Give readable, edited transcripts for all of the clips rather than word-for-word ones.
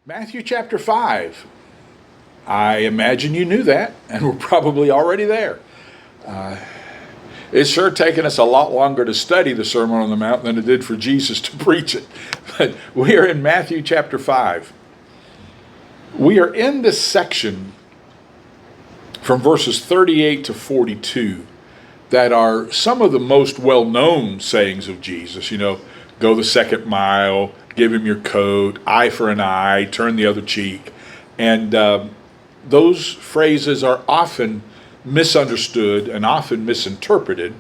Matthew chapter 5. I imagine you knew that, and we're probably already there. It's sure taken us a lot longer to study the Sermon on the Mount than it did for Jesus to preach it. But we are in Matthew chapter 5. We are in this section from verses 38 to 42 that are some of the most well-known sayings of Jesus. You know, go the second mile, give him your coat, eye for an eye, turn the other cheek. And those phrases are often misunderstood and often misinterpreted.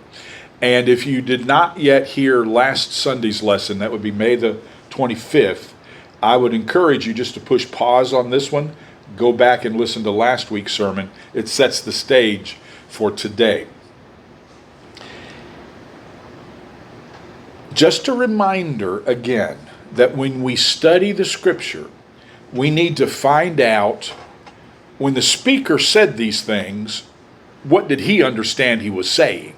And if you did not yet hear last Sunday's lesson, that would be May the 25th, I would encourage you just to push pause on this one, go back and listen to last week's sermon. It sets the stage for today. Just a reminder again that when we study the scripture, we need to find out when the speaker said these things, what did he understand he was saying?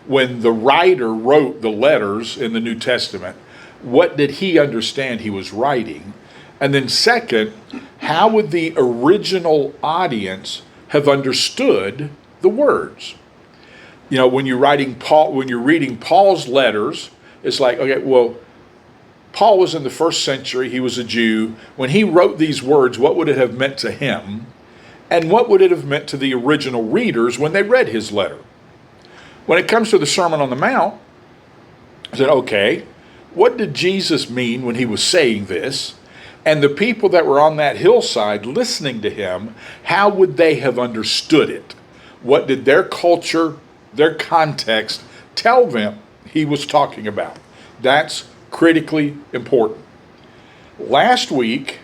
When the writer wrote the letters in the New Testament, what did he understand he was writing? And then second, how would the original audience have understood the words? You know, when you're reading Paul's letters, it's like, okay, well, Paul was in the first century. He was a Jew. When he wrote these words, what would it have meant to him? And what would it have meant to the original readers when they read his letter? When it comes to the Sermon on the Mount, I said, okay, what did Jesus mean when he was saying this? And the people that were on that hillside listening to him, how would they have understood it? What did their culture, their context tell them he was talking about? That's critically important. Last week,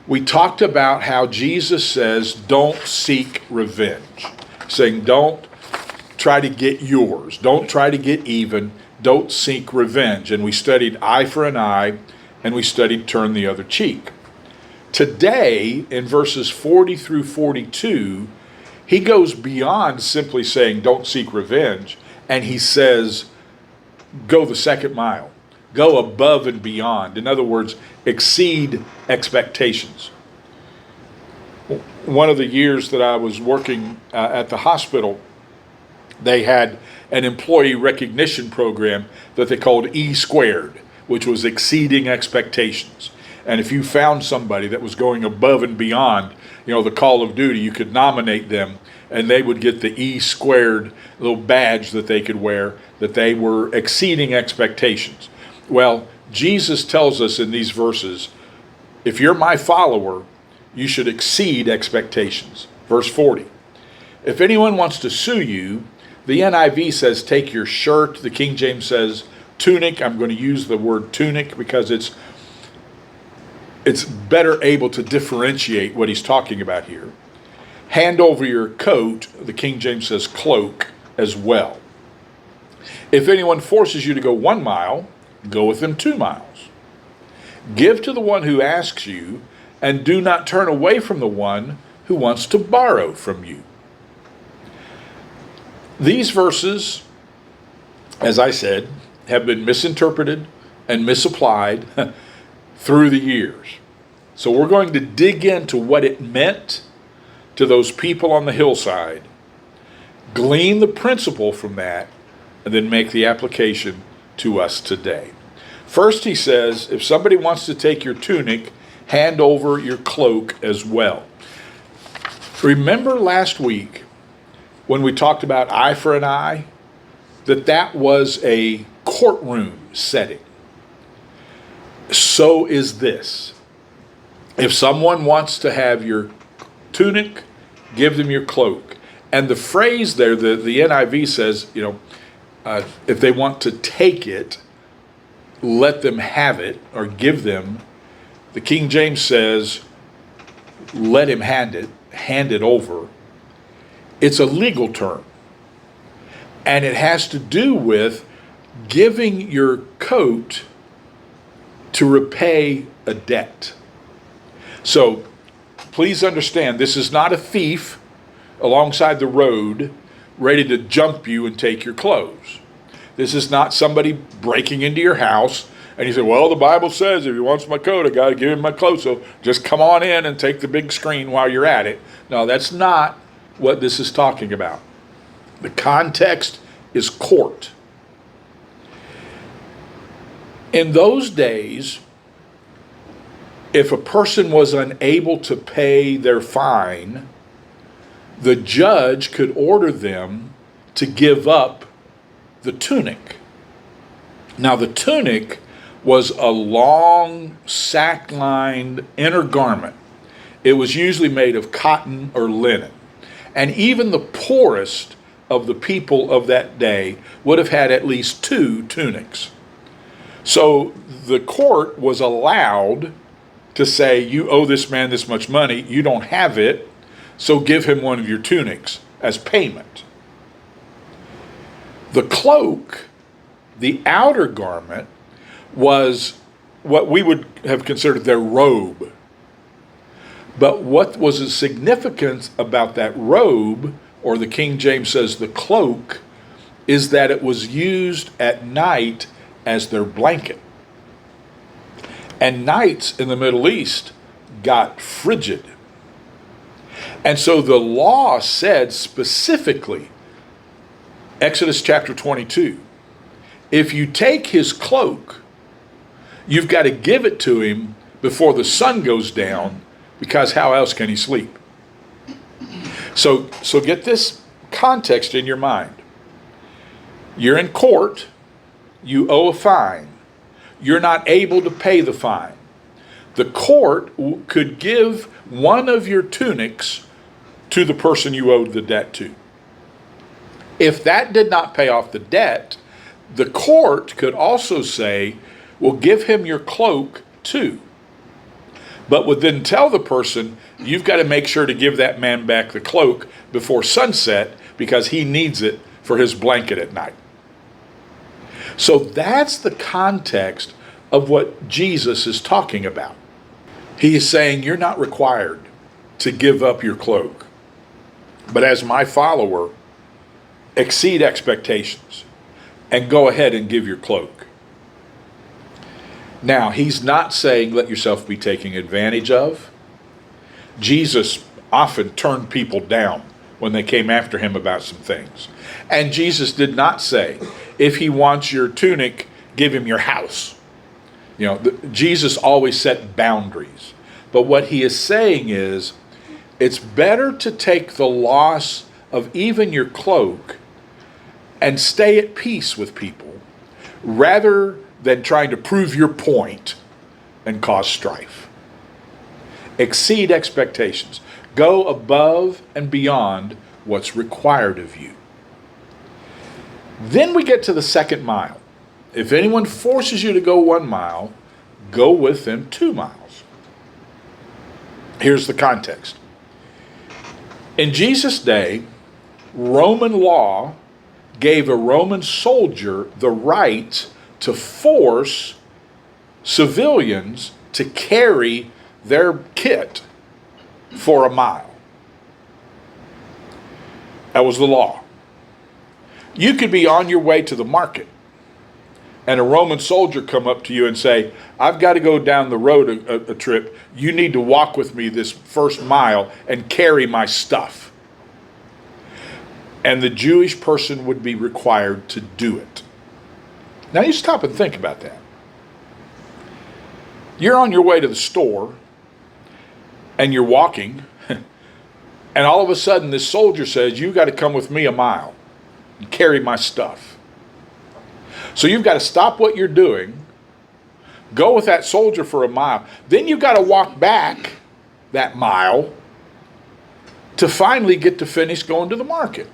we talked about how Jesus says, don't seek revenge. Saying, don't try to get yours. Don't try to get even. Don't seek revenge. And we studied eye for an eye, and we studied turn the other cheek. Today, in verses 40 through 42, he goes beyond simply saying, don't seek revenge, and he says, go the second mile. Go above and beyond. In other words, exceed expectations. One of the years that I was working at the hospital, they had an employee recognition program that they called E squared, which was exceeding expectations. And if you found somebody that was going above and beyond, you know, the call of duty, you could nominate them and they would get the E squared little badge that they could wear, that they were exceeding expectations. Well, Jesus tells us in these verses, if you're my follower, you should exceed expectations. Verse 40, if anyone wants to sue you, the NIV says take your shirt. The King James says tunic. I'm going to use the word tunic because it's better able to differentiate what he's talking about here. Hand over your coat. The King James says cloak as well. If anyone forces you to go 1 mile, go with them 2 miles. Give to the one who asks you, and do not turn away from the one who wants to borrow from you. These verses, as I said, have been misinterpreted and misapplied through the years. So we're going to dig into what it meant to those people on the hillside, glean the principle from that, and then make the application to us today. First, he says, if somebody wants to take your tunic, hand over your cloak as well. Remember last week when we talked about eye for an eye, that was a courtroom setting. So is this. If someone wants to have your tunic, give them your cloak. And the phrase there, the NIV says, if they want to take it, let them have it or give them. The King James says, let him hand it over. It's a legal term. And it has to do with giving your coat to repay a debt. So please understand, this is not a thief alongside the road ready to jump you and take your clothes. This is not somebody breaking into your house And you say, well, the Bible says if he wants my coat, I got to give him my clothes. So just come on in and take the big screen while you're at it. No, that's not what this is talking about. The context is court. In those days, if a person was unable to pay their fine, the judge could order them to give up the tunic. Now, the tunic was a long, sack-lined inner garment. It was usually made of cotton or linen. And even the poorest of the people of that day would have had at least 2 tunics. So the court was allowed to say, you owe this man this much money, you don't have it, so give him one of your tunics as payment. The cloak, the outer garment, was what we would have considered their robe. But what was the significance about that robe, or the King James says the cloak, is that it was used at night as their blanket. And nights in the Middle East got frigid. And so the law said specifically, Exodus chapter 22, if you take his cloak, you've got to give it to him before the sun goes down, because how else can he sleep? So get this context in your mind. You're in court, you owe a fine. You're not able to pay the fine. The court could give one of your tunics to the person you owed the debt to. If that did not pay off the debt, the court could also say, well, give him your cloak too. But would then tell the person, you've got to make sure to give that man back the cloak before sunset because he needs it for his blanket at night. So that's the context of what Jesus is talking about. He is saying you're not required to give up your cloak, but as my follower, exceed expectations and go ahead and give your cloak. Now, he's not saying let yourself be taken advantage of. Jesus often turned people down when they came after him about some things. And Jesus did not say, if he wants your tunic, give him your house. Jesus always set boundaries. But what he is saying is, it's better to take the loss of even your cloak and stay at peace with people rather than trying to prove your point and cause strife. Exceed expectations. Go above and beyond what's required of you. Then we get to the second mile. If anyone forces you to go 1 mile, go with them 2 miles. Here's the context. In Jesus' day, Roman law gave a Roman soldier the right to force civilians to carry their kit for 1 mile. That was the law. You could be on your way to the market and a Roman soldier come up to you and say, I've got to go down the road a trip. You need to walk with me this first mile and carry my stuff. And the Jewish person would be required to do it. Now you stop and think about that. You're on your way to the store and you're walking and all of a sudden this soldier says, you got to come with me 1 mile and carry my stuff. So you've got to stop what you're doing, go with that soldier for 1 mile. Then you've got to walk back that mile to finally get to finish going to the market.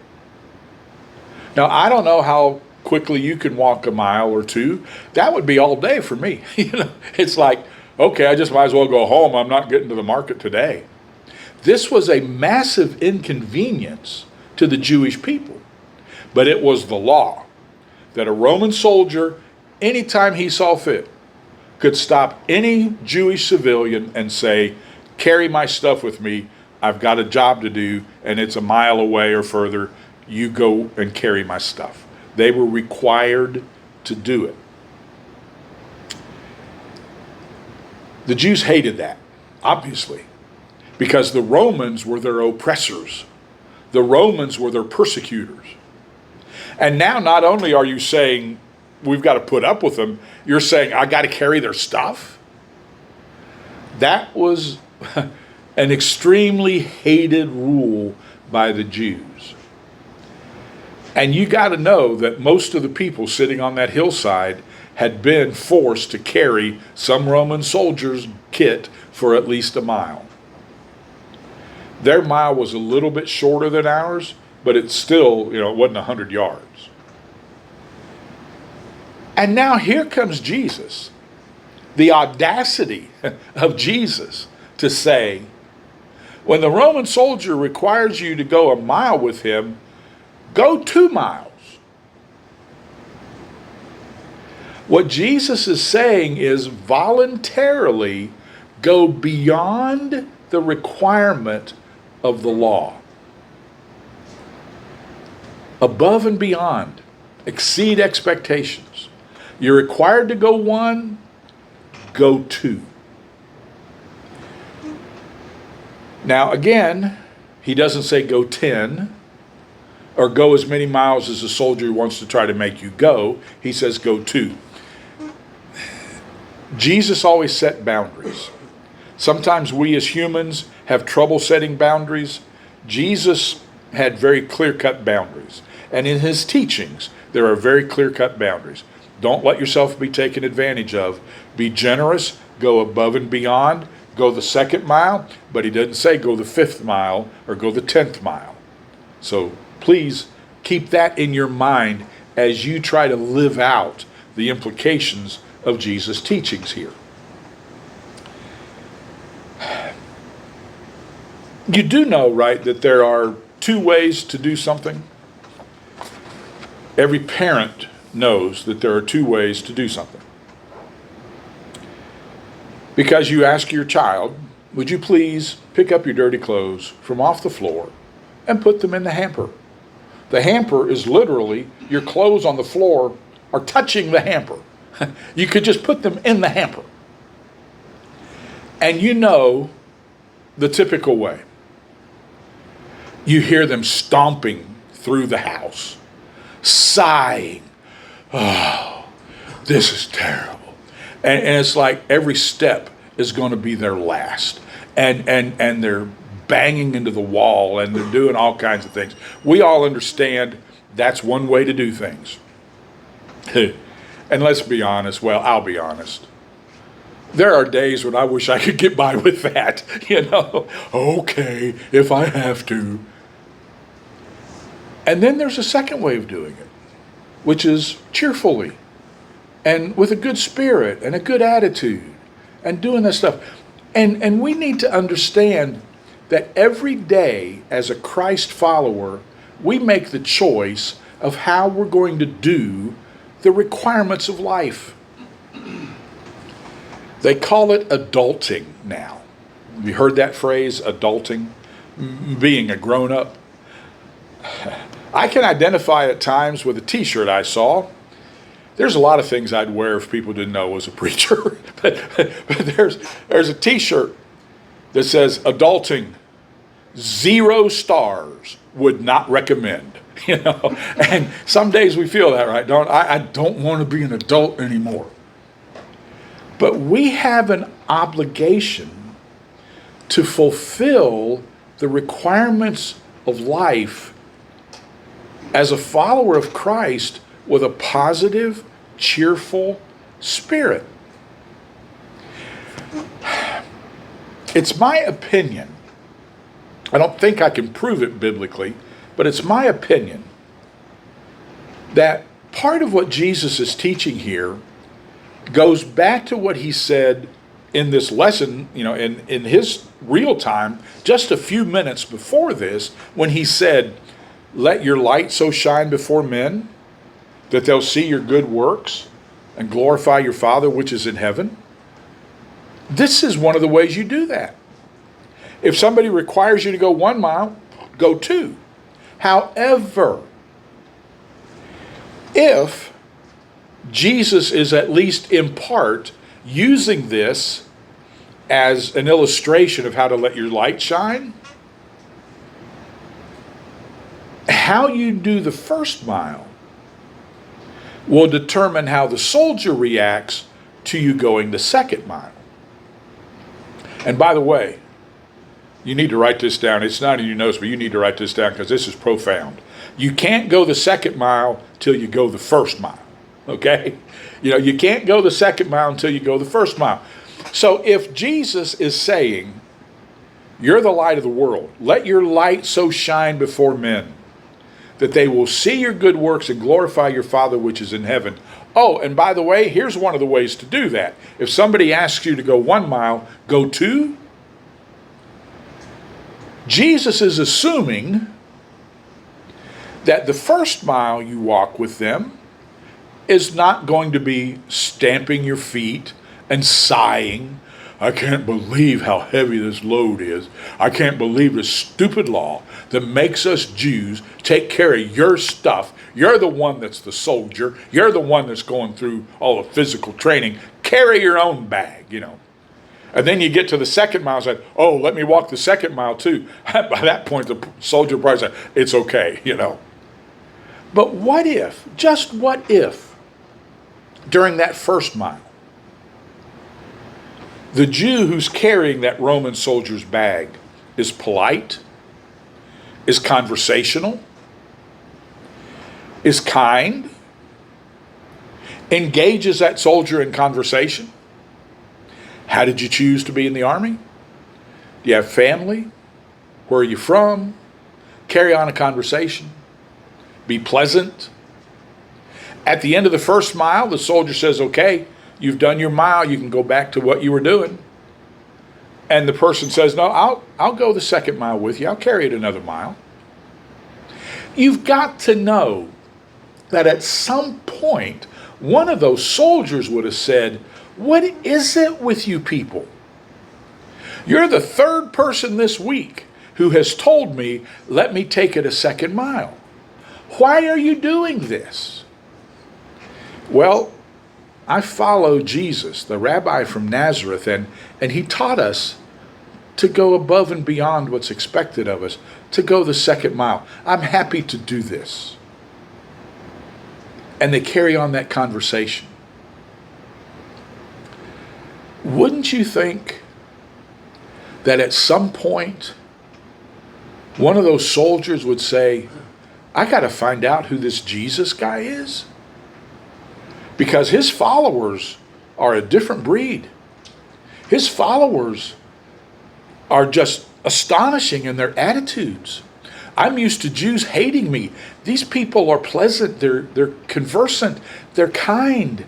Now, I don't know how quickly you can walk 1 mile or 2. That would be all day for me. It's like, okay, I just might as well go home. I'm not getting to the market today. This was a massive inconvenience to the Jewish people, but it was the law that a Roman soldier, anytime he saw fit, could stop any Jewish civilian and say, carry my stuff with me. I've got a job to do, and it's 1 mile away or further. You go and carry my stuff. They were required to do it. The Jews hated that, obviously, because the Romans were their oppressors. The Romans were their persecutors. And now not only are you saying, we've got to put up with them, you're saying, I got to carry their stuff? That was an extremely hated rule by the Jews. And you got to know that most of the people sitting on that hillside had been forced to carry some Roman soldier's kit for at least a mile. Their mile was a little bit shorter than ours, but it's still, it wasn't 100 yards. And now here comes Jesus. The audacity of Jesus to say, when the Roman soldier requires you to go a mile with him, go 2 miles. What Jesus is saying is voluntarily go beyond the requirement of the law. Above and beyond. Exceed expectations. You're required to go 1, go 2. Now again, he doesn't say go 10 or go as many miles as the soldier wants to try to make you go. He says go 2. Jesus always set boundaries. Sometimes we as humans have trouble setting boundaries. Jesus had very clear-cut boundaries. And in his teachings, there are very clear-cut boundaries. Don't let yourself be taken advantage of. Be generous, go above and beyond, go the 2nd mile, but he doesn't say go the 5th mile or go the 10th mile. So please keep that in your mind as you try to live out the implications of Jesus' teachings here. You do know, right, that there are 2 ways to do something? Every parent knows that there are 2 ways to do something. Because you ask your child, would you please pick up your dirty clothes from off the floor and put them in the hamper? The hamper is literally, your clothes on the floor are touching the hamper. You could just put them in the hamper. And you know the typical way. You hear them stomping through the house, sighing, oh, this is terrible. And it's like every step is going to be their last. And they're banging into the wall and they're doing all kinds of things. We all understand that's one way to do things. And let's be honest, well, I'll be honest. There are days when I wish I could get by with that, Okay, if I have to. And then there's a second way of doing it, which is cheerfully and with a good spirit and a good attitude and doing that stuff. And we need to understand that every day as a Christ follower, we make the choice of how we're going to do the requirements of life. They call it adulting now. Have you heard that phrase, adulting? Being a grown-up. I can identify at times with a t-shirt I saw. There's a lot of things I'd wear if people didn't know I was a preacher. but there's a t-shirt that says adulting, 0 stars, would not recommend. And some days we feel that, right? I don't want to be an adult anymore. But we have an obligation to fulfill the requirements of life as a follower of Christ with a positive, cheerful spirit. It's my opinion, I don't think I can prove it biblically, but it's my opinion that part of what Jesus is teaching here goes back to what he said in this lesson, in his real time, just a few minutes before this, when he said, let your light so shine before men that they'll see your good works and glorify your Father which is in heaven. This is one of the ways you do that. If somebody requires you to go 1 mile, go 2. However, if Jesus is at least in part using this as an illustration of how to let your light shine, how you do the first mile will determine how the soldier reacts to you going the second mile. And by the way, you need to write this down. It's not in your notes, but you need to write this down because this is profound. You can't go the second mile till you go the first mile. Okay? You can't go the second mile until you go the first mile. So if Jesus is saying, you're the light of the world, let your light so shine before men that they will see your good works and glorify your Father which is in heaven. Oh, and by the way, here's one of the ways to do that. If somebody asks you to go 1 mile, go 2. Jesus is assuming that the first mile you walk with them is not going to be stamping your feet and sighing, I can't believe how heavy this load is. I can't believe this stupid law that makes us Jews take care of your stuff. You're the one that's the soldier. You're the one that's going through all the physical training. Carry your own bag, And then you get to the second mile and say, oh, let me walk the second mile too. By that point, the soldier probably said, it's okay, But what if, just what if, during that first mile, the Jew who's carrying that Roman soldier's bag is polite, is conversational, is kind, engages that soldier in conversation? How did you choose to be in the army? Do you have family? Where are you from? Carry on a conversation. Be pleasant. At the end of the first mile, the soldier says, okay, you've done your mile, you can go back to what you were doing. And the person says, no, I'll go the second mile with you. I'll carry it another mile. You've got to know that at some point, one of those soldiers would have said, what is it with you people? You're the third person this week who has told me, let me take it a second mile. Why are you doing this? Well, I follow Jesus, the rabbi from Nazareth, and he taught us to go above and beyond what's expected of us, to go the second mile. I'm happy to do this. And they carry on that conversation. Wouldn't you think that at some point one of those soldiers would say, I got to find out who this Jesus guy is? Because his followers are a different breed. His followers are just astonishing in their attitudes. I'm used to Jews hating me. These people are pleasant. They're conversant. They're kind.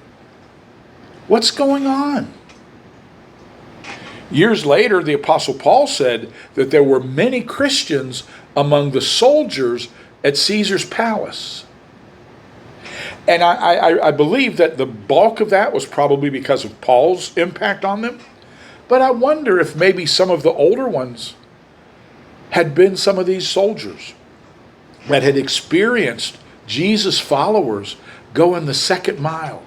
What's going on? Years later, the Apostle Paul said that there were many Christians among the soldiers at Caesar's palace. And I believe that the bulk of that was probably because of Paul's impact on them. But I wonder if maybe some of the older ones had been some of these soldiers that had experienced Jesus' followers going the second mile.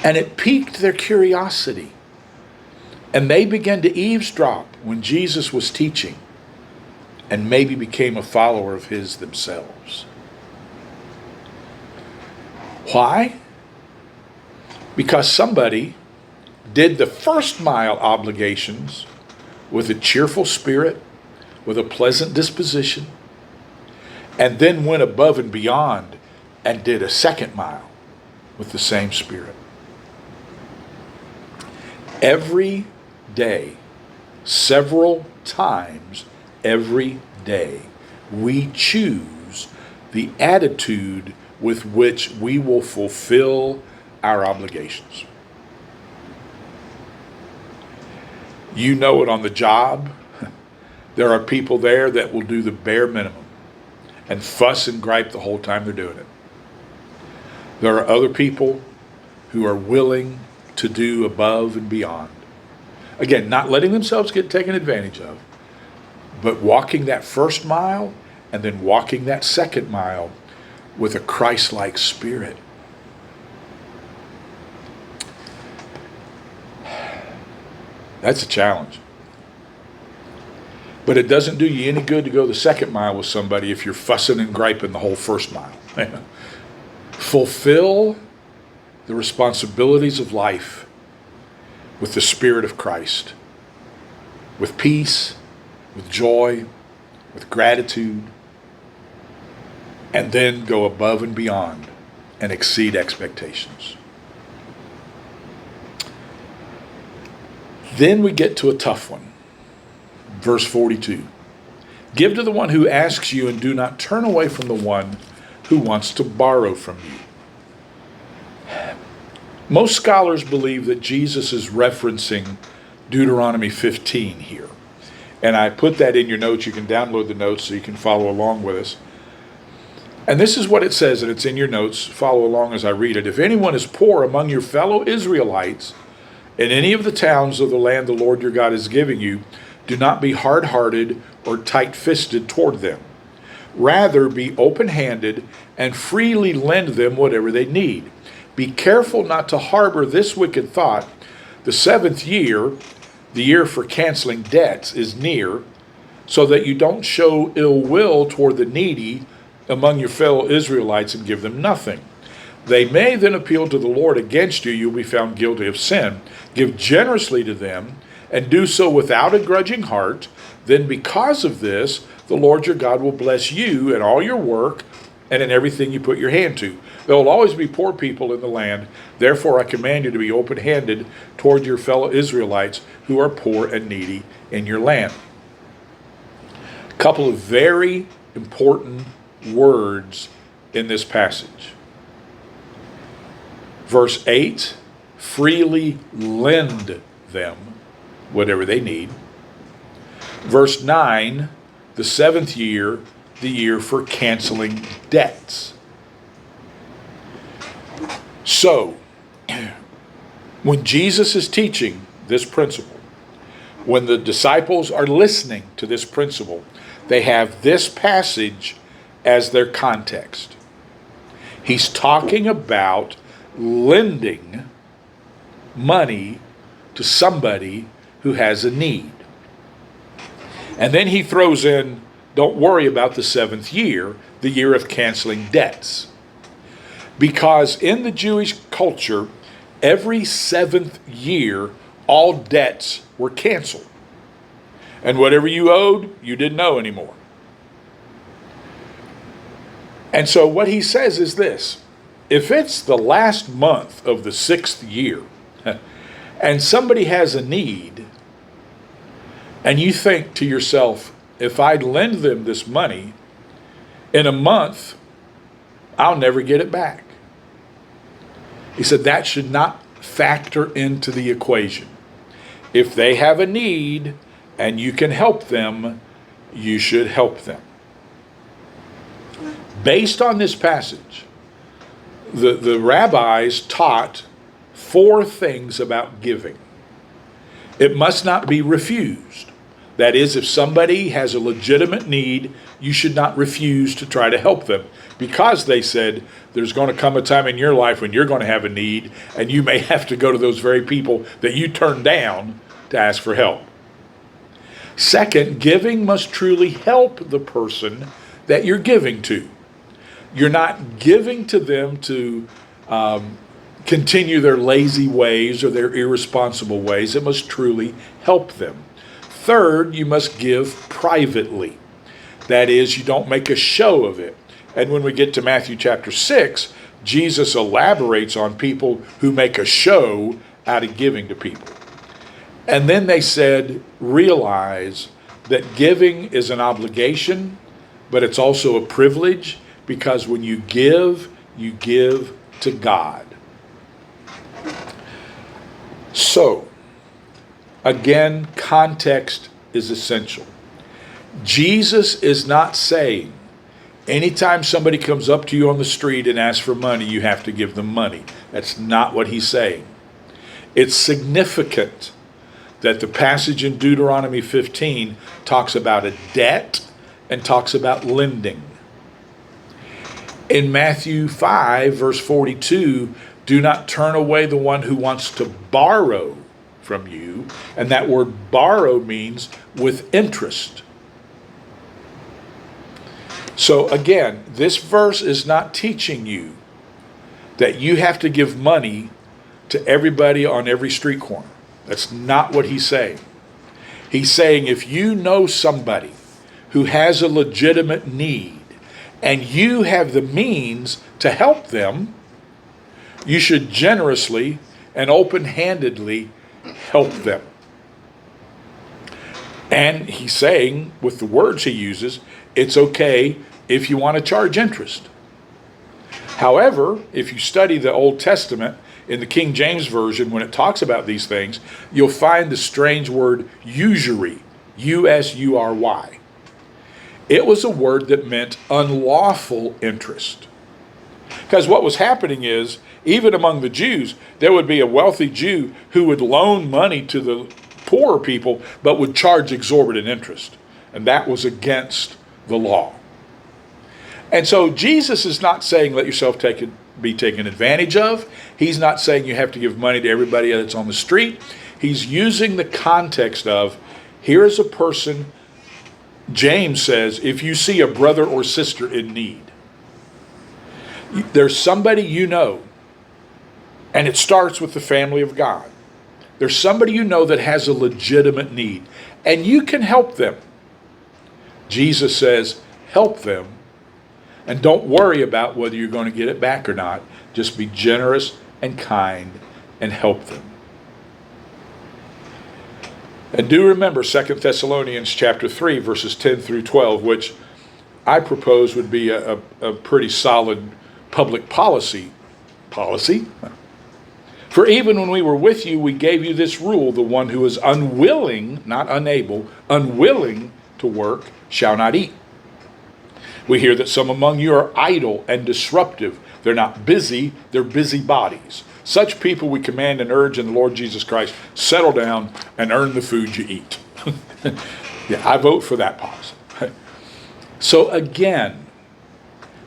And it piqued their curiosity. And they began to eavesdrop when Jesus was teaching, and maybe became a follower of his themselves. Why? Because somebody did the first mile obligations with a cheerful spirit, with a pleasant disposition, and then went above and beyond and did a second mile with the same spirit. Every day, several times every day, we choose the attitude with which we will fulfill our obligations. You know it on the job. There are people there that will do the bare minimum and fuss and gripe the whole time they're doing it. There are other people who are willing to do above and beyond. Again, not letting themselves get taken advantage of, but walking that first mile and then walking that second mile with a Christ-like spirit. That's a challenge. But it doesn't do you any good to go the second mile with somebody if you're fussing and griping the whole first mile. Fulfill the responsibilities of life with the Spirit of Christ, with peace, with joy, with gratitude, and then go above and beyond and exceed expectations. Then we get to a tough one. Verse 42. Give to the one who asks you, and do not turn away from the one who wants to borrow from you. Most scholars believe that Jesus is referencing Deuteronomy 15 here. And I put that in your notes. You can download the notes so you can follow along with us. And this is what it says, and it's in your notes. Follow along as I read it. If anyone is poor among your fellow Israelites in any of the towns of the land the Lord your God is giving you, do not be hard-hearted or tight-fisted toward them. Rather, be open-handed and freely lend them whatever they need. Be careful not to harbor this wicked thought. The seventh year, the year for canceling debts, is near, so that you don't show ill will toward the needy among your fellow Israelites and give them nothing. They may then appeal to the Lord against you. You'll be found guilty of sin. Give generously to them, and do so without a grudging heart. Then because of this, the Lord your God will bless you in all your work and in everything you put your hand to. There will always be poor people in the land. Therefore, I command you to be open-handed toward your fellow Israelites who are poor and needy in your land. A couple of very important words in this passage. Verse 8, freely lend them whatever they need. Verse 9, the seventh year, the year for canceling debts. So, when Jesus is teaching this principle, when the disciples are listening to this principle, they have this passage as their context. He's talking about lending money to somebody who has a need. And then he throws in, don't worry about the seventh year, the year of canceling debts. Because in the Jewish culture, every seventh year, all debts were canceled. And whatever you owed, you didn't owe anymore. And so what he says is this: if it's the last month of the sixth year, and somebody has a need, and you think to yourself, if I lend them this money, in a month, I'll never get it back. He said that should not factor into the equation. If they have a need and you can help them, you should help them. Based on this passage, the rabbis taught 4 things about giving. It must not be refused. That is, if somebody has a legitimate need, you should not refuse to try to help them, because they said there's going to come a time in your life when you're going to have a need, and you may have to go to those very people that you turned down to ask for help. Second, giving must truly help the person that you're giving to. You're not giving to them to continue their lazy ways or their irresponsible ways. It must truly help them. Third, you must give privately. That is, you don't make a show of it. And when we get to Matthew chapter 6, Jesus elaborates on people who make a show out of giving to people. And then they said, realize that giving is an obligation, but it's also a privilege, because when you give to God. So, again, context is essential. Jesus is not saying anytime somebody comes up to you on the street and asks for money, you have to give them money. That's not what he's saying. It's significant that the passage in Deuteronomy 15 talks about a debt and talks about lending. In Matthew 5, verse 42, do not turn away the one who wants to borrow from you. And that word borrow means with interest. So again, this verse is not teaching you that you have to give money to everybody on every street corner. That's not what he's saying. He's saying if you know somebody who has a legitimate need and you have the means to help them, you should generously and open-handedly help them. And he's saying, with the words he uses, it's okay if you want to charge interest. However, if you study the Old Testament in the King James Version, when it talks about these things, you'll find the strange word usury, U-S-U-R-Y. It was a word that meant unlawful interest. Because what was happening is, even among the Jews, there would be a wealthy Jew who would loan money to the poorer people, but would charge exorbitant interest. And that was against the law. And so Jesus is not saying let yourself be taken advantage of. He's not saying you have to give money to everybody that's on the street. He's using the context of, here is a person, James says, if you see a brother or sister in need, there's somebody you know, and it starts with the family of God. There's somebody you know that has a legitimate need, and you can help them. Jesus says, help them, and don't worry about whether you're going to get it back or not. Just be generous and kind and help them. And do remember 2 Thessalonians chapter 3, verses 10 through 12, which I propose would be a pretty solid public policy. For even when we were with you, we gave you this rule: the one who is unwilling, not unable, unwilling to work shall not eat. We hear that some among you are idle and disruptive. They're not busy, they're busybodies. Such people we command and urge in the Lord Jesus Christ, settle down and earn the food you eat. Yeah, I vote for that policy. So again,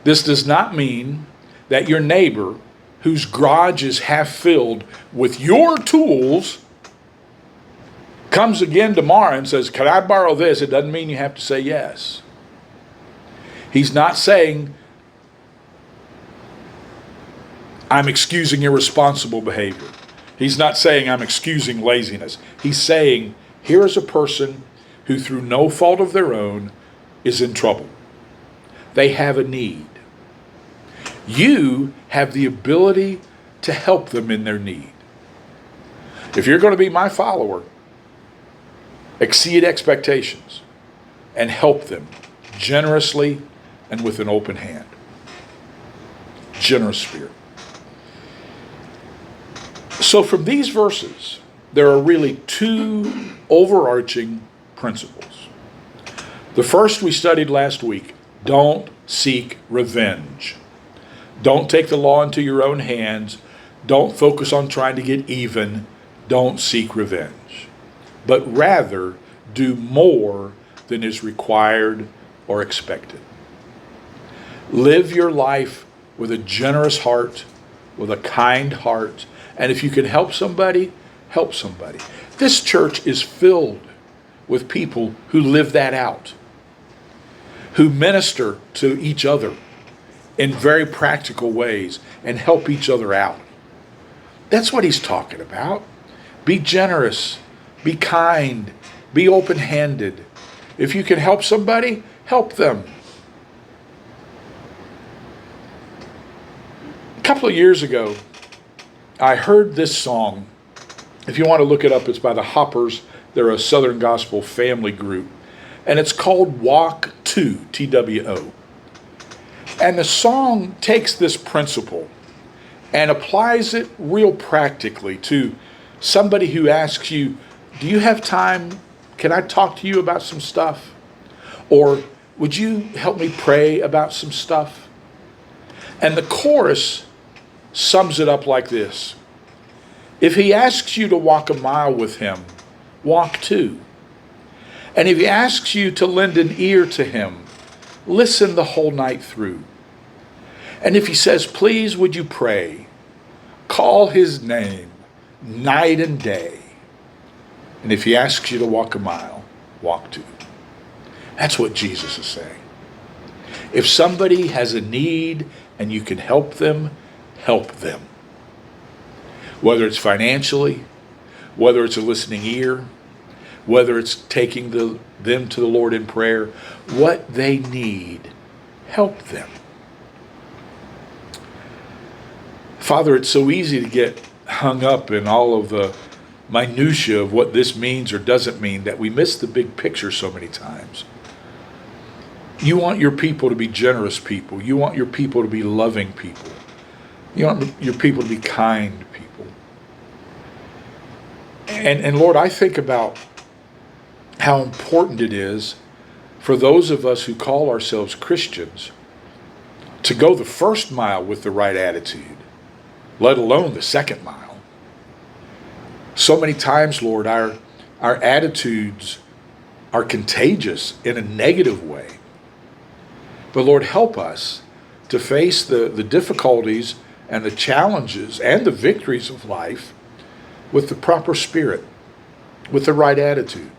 this does not mean that your neighbor whose garage is half filled with your tools comes again tomorrow and says, can I borrow this? It doesn't mean you have to say yes. He's not saying, I'm excusing irresponsible behavior. He's not saying I'm excusing laziness. He's saying, here is a person who through no fault of their own is in trouble. They have a need. You have the ability to help them in their need. If you're going to be my follower, exceed expectations and help them generously and with an open hand. Generous spirit. So from these verses, there are really two overarching principles. The first we studied last week: don't seek revenge. Don't take the law into your own hands. Don't focus on trying to get even. Don't seek revenge. But rather, do more than is required or expected. Live your life with a generous heart, with a kind heart, and if you can help somebody, help somebody. This church is filled with people who live that out, who minister to each other in very practical ways and help each other out. That's what he's talking about. Be generous, be kind, be open-handed. If you can help somebody, help them. A couple of years ago, I heard this song. If you want to look it up, it's by the Hoppers. They're a Southern Gospel family group. And it's called Walk To, T-W-O. And the song takes this principle and applies it real practically to somebody who asks you, do you have time? Can I talk to you about some stuff? Or would you help me pray about some stuff? And the chorus sums it up like this: if he asks you to walk a mile with him, walk 2. And if he asks you to lend an ear to him, listen the whole night through. And if he says, please would you pray, call his name night and day, And if he asks you to walk a mile, walk 2. That's what Jesus is saying. If somebody has a need and you can help them, help them. Whether it's financially, whether it's a listening ear, whether it's taking them to the Lord in prayer, what they need, help them. Father, it's so easy to get hung up in all of the minutia of what this means or doesn't mean that we miss the big picture so many times. You want your people to be generous people. You want your people to be loving people. You want your people to be kind people. And Lord, I think about how important it is for those of us who call ourselves Christians to go the first mile with the right attitude, let alone the second mile. So many times, Lord, our attitudes are contagious in a negative way. But Lord, help us to face the difficulties and the challenges and the victories of life with the proper spirit, with the right attitude,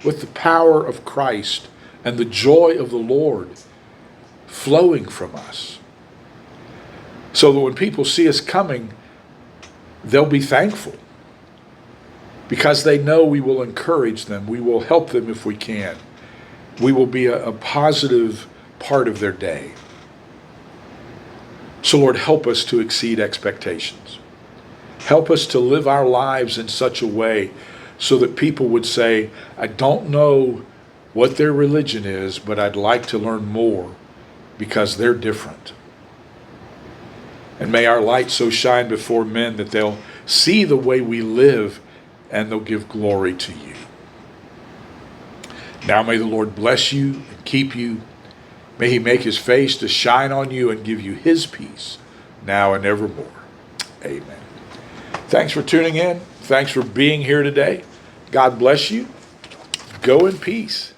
with the power of Christ and the joy of the Lord flowing from us. So that when people see us coming, they'll be thankful because they know we will encourage them. We will help them if we can. We will be a positive part of their day. So Lord, help us to exceed expectations. Help us to live our lives in such a way so that people would say, I don't know what their religion is, but I'd like to learn more because they're different. And may our light so shine before men that they'll see the way we live and they'll give glory to you. Now may the Lord bless you and keep you. May he make his face to shine on you and give you his peace now and evermore. Amen. Thanks for tuning in. Thanks for being here today. God bless you. Go in peace.